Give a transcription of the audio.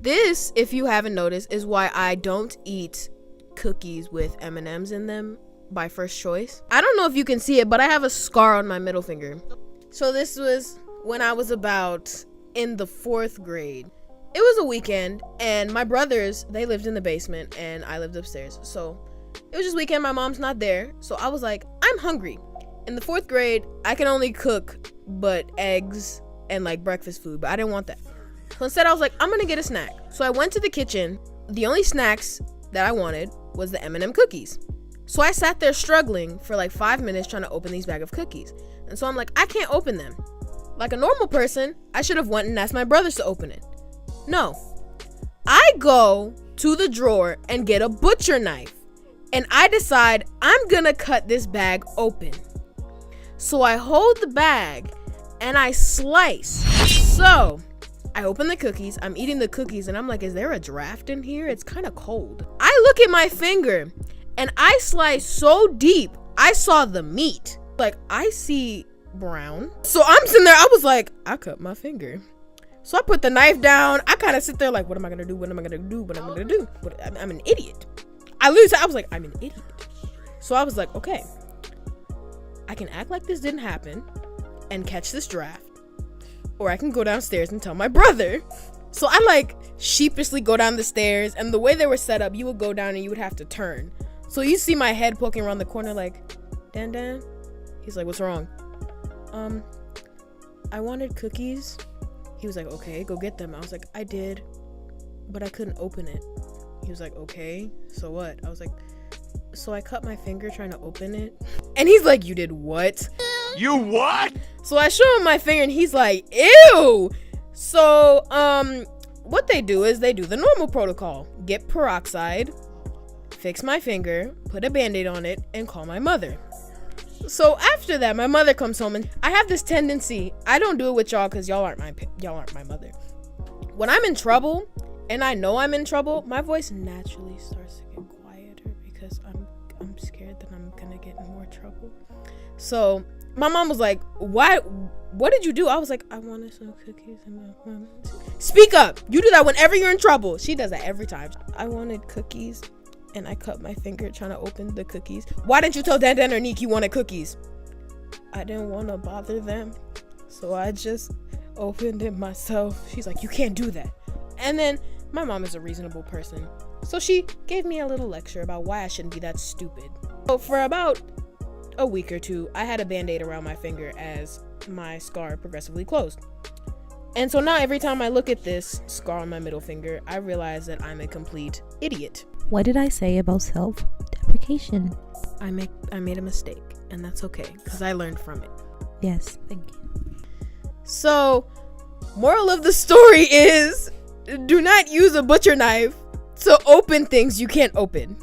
This, if you haven't noticed, is why I don't eat cookies with M&Ms in them by first choice. I don't know if you can see it, but I have a scar on my middle finger. So this was when I was about in the 4th grade. It was a weekend, and my brothers, they lived in the basement, and I lived upstairs. So it was just weekend, my mom's not there. So I was like, I'm hungry. In the 4th grade, I can only cook but eggs and like breakfast food, but I didn't want that. So instead I was like, I'm gonna get a snack. So I went to the kitchen. The only snacks that I wanted was the M&M cookies. So I sat there struggling for like 5 minutes trying to open these bag of cookies. And so I'm like, I can't open them. Like a normal person, I should have went and asked my brothers to open it. No. I go to the drawer and get a butcher knife. And I decide I'm gonna cut this bag open. So I hold the bag and I slice. So I open the cookies, I'm eating the cookies, and I'm like, is there a draft in here? It's kind of cold. I look at my finger, and I slice so deep, I saw the meat. Like, I see brown. So I'm sitting there, I was like, I cut my finger. So I put the knife down. I kind of sit there like, what am I going to do? What am I going to do? What am I going to do? I'm an idiot. I was like, I'm an idiot. So I was like, okay, I can act like this didn't happen and catch this draft. Or I can go downstairs and tell my brother. So I like sheepishly go down the stairs, and the way they were set up, you would go down and you would have to turn. So you see my head poking around the corner like, Dan. He's like, what's wrong? I wanted cookies. He was like, okay, go get them. I was like, I did, but I couldn't open it. He was like, okay, so what? I was like, so I cut my finger trying to open it. And he's like, you did what? You what? So I show him my finger and he's like, ew. So, what they do is they do the normal protocol. Get peroxide, fix my finger, put a Band-Aid on it, and call my mother. So after that, my mother comes home, and I have this tendency, I don't do it with y'all because y'all aren't my mother. When I'm in trouble, and I know I'm in trouble, my voice naturally starts to get quieter because I'm scared that I'm gonna get in more trouble. So my mom was like, what did you do? I was like, I wanted some cookies and my mom. Speak up. You do that whenever you're in trouble. She does that every time. I wanted cookies and I cut my finger trying to open the cookies. Why didn't you tell Dan or Neek you wanted cookies? I didn't want to bother them, so I just opened it myself. She's like, you can't do that. And then my mom is a reasonable person, so she gave me a little lecture about why I shouldn't be that stupid. So for about a week or two, I had a Band-Aid around my finger as my scar progressively closed. And so now every time I look at this scar on my middle finger, I realize that I'm a complete idiot. What did I say about self-deprecation? I made a mistake, and that's okay, because I learned from it. Yes, thank you. So, moral of the story is, do not use a butcher knife to open things you can't open.